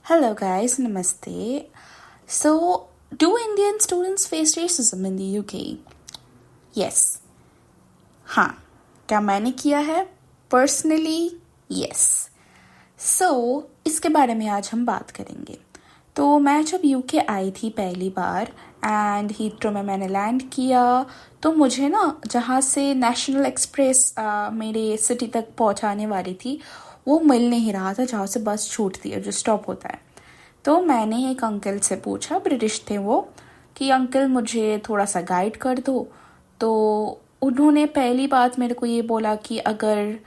Hello, guys. Namaste. So, do Indian students face racism in the UK? Yes. हाँ. क्या मैंने किया है? Personally, yes. So, इसके बारे में आज हम बात करेंगे. तो मैं जब यूके आई थी पहली बार एंड हीथ्रो में मैंने लैंड किया, तो मुझे ना जहाँ से नेशनल एक्सप्रेस मेरे सिटी तक पहुँचाने वाली थी वो मिल नहीं रहा था, जहाँ से बस छूटती है, जो स्टॉप होता है. तो मैंने एक अंकल से पूछा, ब्रिटिश थे वो, कि अंकल मुझे थोड़ा सा गाइड कर दो. तो उन्होंने पहली बात मेरे को ये बोला कि अगर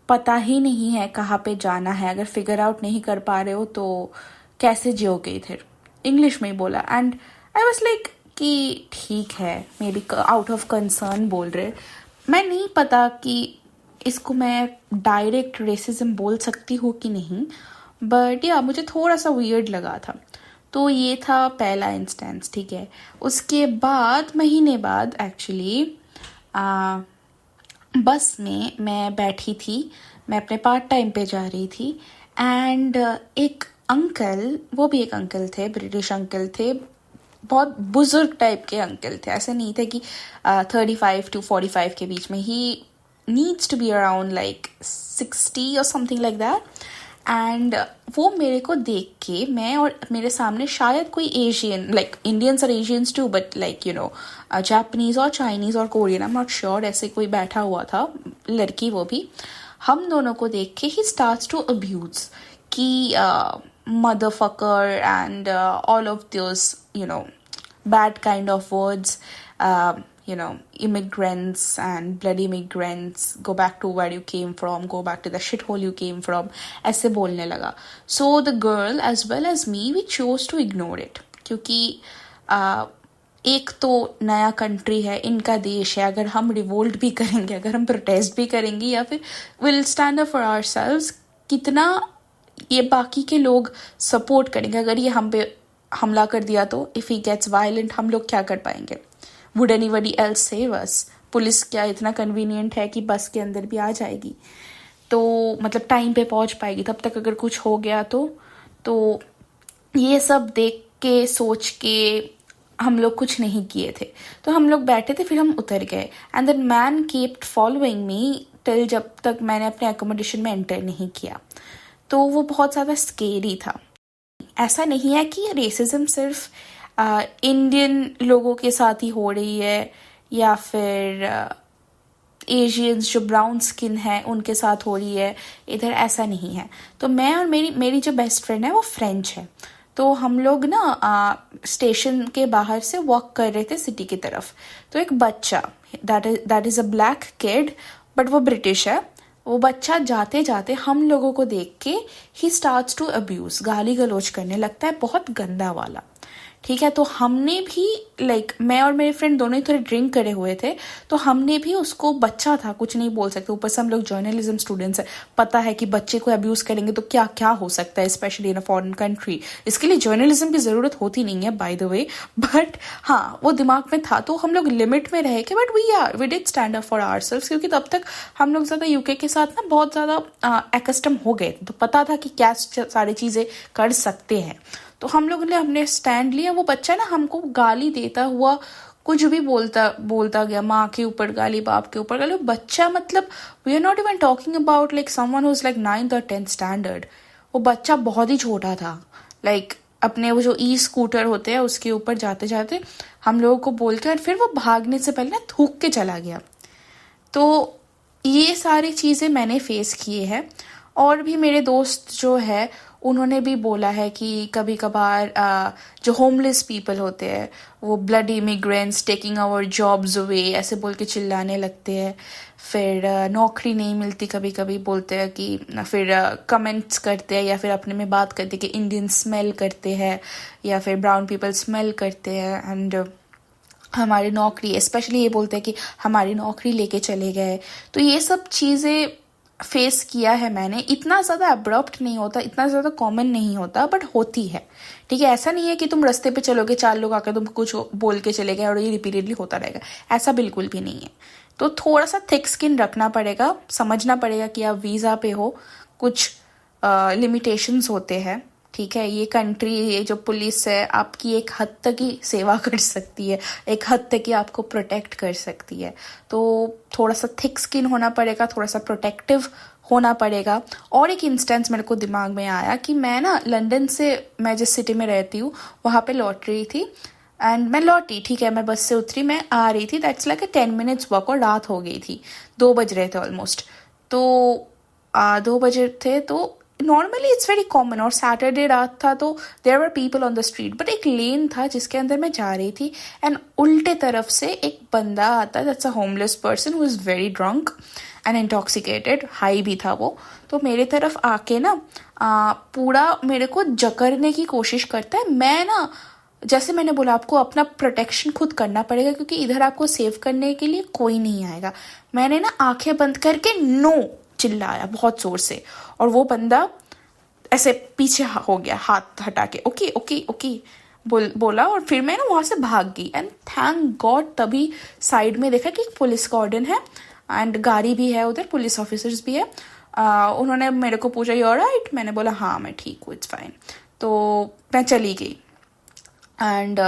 पता ही नहीं है कहाँ पे जाना है, अगर फिगर आउट नहीं कर पा रहे हो तो कैसे जियोगे इधर. इंग्लिश में ही बोला एंड आई वाज लाइक कि ठीक है, may be out of concern बोल रहे. मैं नहीं पता कि इसको मैं डायरेक्ट रेसिज्म बोल सकती हूँ कि नहीं, बट या मुझे थोड़ा सा वियर्ड लगा था. तो ये था पहला इंस्टेंस. ठीक है. उसके बाद महीने बाद एक्चुअली बस में मैं बैठी थी, मैं अपने पार्ट टाइम पे जा रही थी एंड एक अंकल, वो भी एक अंकल थे, ब्रिटिश अंकल थे, बहुत बुजुर्ग टाइप के अंकल थे. ऐसे नहीं थे कि 35 to 45 के बीच में. He needs to be around like 60 और समथिंग लाइक दैट. एंड वो मेरे को देख के, मैं और मेरे सामने शायद कोई एशियन, लाइक इंडियंस और Asians too, but like Japanese और चाइनीज और Korean, I am not sure, ऐसे कोई बैठा हुआ था, लड़की वो भी. हम दोनों को देख के ही स्टार्ट्स टू अब्यूज कि motherfucker and all of those bad kind of words, immigrants and bloody immigrants, go back to where you came from, go back to the shithole you came from, ऐसे बोलने लगा. So the girl as well as me, we chose to ignore it, क्योंकि एक तो नया country है, इनका देश है. अगर हम रिवोल्ट भी करेंगे, अगर हम प्रोटेस्ट भी करेंगे, या फिर will stand up for ourselves, कितना ये बाकी के लोग सपोर्ट करेंगे. अगर ये हम पे हमला कर दिया तो इफ ही गेट्स वायलेंट, हम लोग क्या कर पाएंगे? Would anybody else save us? Police क्या इतना कन्वीनियंट है कि बस के अंदर भी आ जाएगी, तो मतलब टाइम पे पहुंच पाएगी तब तक अगर कुछ हो गया तो ये सब देख के सोच के हम लोग कुछ नहीं किए थे. तो हम लोग बैठे थे, फिर हम उतर गए and that man keeped following me till जब तक मैंने अपने एकोमोडेशन में एंटर नहीं किया. तो वो बहुत ज़्यादा स्केरी था. ऐसा नहीं है कि रेसिज्म सिर्फ इंडियन लोगों के साथ ही हो रही है, या फिर एशियंस जो ब्राउन स्किन है उनके साथ हो रही है. इधर ऐसा नहीं है. तो मैं और मेरी जो बेस्ट फ्रेंड है वो फ्रेंच है. तो हम लोग ना स्टेशन के बाहर से वॉक कर रहे थे सिटी की तरफ. तो एक बच्चा, that is a black kid, but वो ब्रिटिश है. वो बच्चा जाते जाते हम लोगों को देख के ही स्टार्ट्स टू अब्यूज, गाली गलौज करने लगता है, बहुत गंदा वाला. ठीक है. तो हमने भी लाइक मैं और मेरे फ्रेंड दोनों ही थोड़े ड्रिंक करे हुए थे, तो हमने भी उसको, बच्चा था, कुछ नहीं बोल सकते. ऊपर से हम लोग जर्नलिज्म स्टूडेंट्स है, पता है कि बच्चे को अब्यूज करेंगे तो क्या क्या हो सकता है, specially in a foreign country. इसके लिए जर्नलिज्म की जरूरत होती नहीं है, बाय द वे, बट हाँ वो दिमाग में था. तो हम लोग लिमिट में रहे कि but we did stand up for ourselves, क्योंकि तब तक हम लोग ज़्यादा यूके के साथ ना बहुत ज़्यादा एकस्टम हो गए, तो पता था कि क्या सारी चीज़ें कर सकते हैं. तो हम लोग ने हमने स्टैंड लिया. वो बच्चा ना हमको गाली देता हुआ कुछ भी बोलता गया, माँ के ऊपर गाली, बाप के ऊपर गाली. बच्चा मतलब we are not even talking about like someone who is like 9th or 10th standard. वो बच्चा बहुत ही छोटा था. लाइक अपने वो जो ई स्कूटर होते हैं उसके ऊपर जाते जाते हम लोगों को बोल के, और फिर वो भागने से पहले ना थूक के चला गया. तो ये सारी चीज़ें मैंने फेस किए हैं. और भी मेरे दोस्त जो है उन्होंने भी बोला है कि कभी कभार जो होमलेस पीपल होते हैं वो blood immigrants taking our jobs away ऐसे बोल के चिल्लाने लगते हैं. फिर नौकरी नहीं मिलती, कभी कभी बोलते हैं कि, फिर कमेंट्स करते हैं या फिर अपने में बात करते हैं कि इंडियन स्मेल करते हैं या फिर ब्राउन पीपल स्मेल करते हैं, एंड हमारी नौकरी, स्पेशली ये बोलते हैं कि हमारी नौकरी लेके चले गए. तो ये सब चीज़ें फेस किया है मैंने. इतना ज़्यादा अब्रप्ट नहीं होता, इतना ज़्यादा कॉमन नहीं होता, बट होती है. ठीक है. ऐसा नहीं है कि तुम रास्ते पे चलोगे, 4 लोग आकर तुम कुछ बोल के चले गए और ये रिपीटेडली होता रहेगा, ऐसा बिल्कुल भी नहीं है. तो थोड़ा सा थिक स्किन रखना पड़ेगा, समझना पड़ेगा कि आप वीज़ा पे हो, कुछ लिमिटेशंस होते हैं. ठीक है, ये कंट्री, ये जो पुलिस है आपकी एक हद तक ही सेवा कर सकती है, एक हद तक ही आपको प्रोटेक्ट कर सकती है। तो थोड़ा सा थिक स्किन होना पड़ेगा, थोड़ा सा प्रोटेक्टिव होना पड़ेगा। और एक इंस्टेंस मेरे को दिमाग में आया कि मैं ना लंदन से, मैं जिस सिटी में रहती हूँ वहाँ पे लौट रही थी, एंड मैं लौटी, ठीक है, मैं बस से उतरी, मैं आ रही थी, दैट्स लाइक 10 मिनट्स वॉक, और रात हो गई थी, 2 बज रहे थे ऑलमोस्ट। तो 2 बजे थे, तो नॉर्मली इट्स वेरी कॉमन, और सैटरडे रात था तो there were people on the street, but एक लेन था जिसके अंदर मैं जा रही थी, एंड उल्टे तरफ से एक बंदा आता, that's a homeless person who is very drunk and intoxicated, high भी था वो। तो मेरे तरफ आके ना पूरा मेरे को जकड़ने की कोशिश करता है। मैं ना, जैसे मैंने बोला, आपको अपना प्रोटेक्शन खुद करना पड़ेगा, क्योंकि इधर आपको सेव करने के लिए कोई नहीं आएगा। मैंने ना आंखें बंद करके नो चिल्लाया बहुत जोर से, और वो बंदा ऐसे पीछे हो गया हाथ हटा के, ओके ओके ओके बोला, और फिर मैं ना वहाँ से भाग गई। एंड थैंक गॉड तभी साइड में देखा कि एक पुलिस कॉर्डन है एंड गाड़ी भी है उधर, पुलिस ऑफिसर्स भी है। उन्होंने मेरे को पूछा, यू ऑलराइट? मैंने बोला हाँ मैं ठीक हूँ, इट्स फाइन। तो मैं चली गई। एंड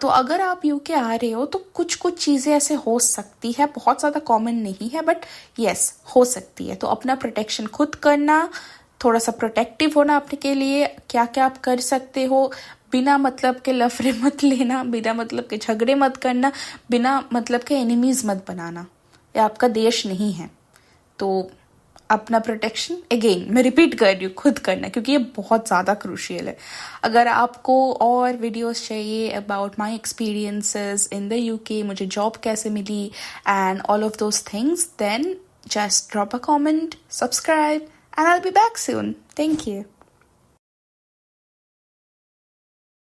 तो अगर आप यूके आ रहे हो तो कुछ कुछ चीज़ें ऐसे हो सकती है, बहुत ज़्यादा कॉमन नहीं है, बट यस हो सकती है। तो अपना प्रोटेक्शन खुद करना, थोड़ा सा प्रोटेक्टिव होना अपने के लिए, क्या क्या आप कर सकते हो, बिना मतलब के लफड़े मत लेना, बिना मतलब के झगड़े मत करना, बिना मतलब के एनिमीज मत बनाना, ये आपका देश नहीं है। तो अपना प्रोटेक्शन अगेन मैं रिपीट कर रही हूँ, खुद करना, क्योंकि ये बहुत ज़्यादा क्रूशियल है। अगर आपको और वीडियोस चाहिए about my experiences in the UK, मुझे जॉब कैसे मिली and all of those things, then just drop a comment, subscribe, and I'll be back soon. Thank you.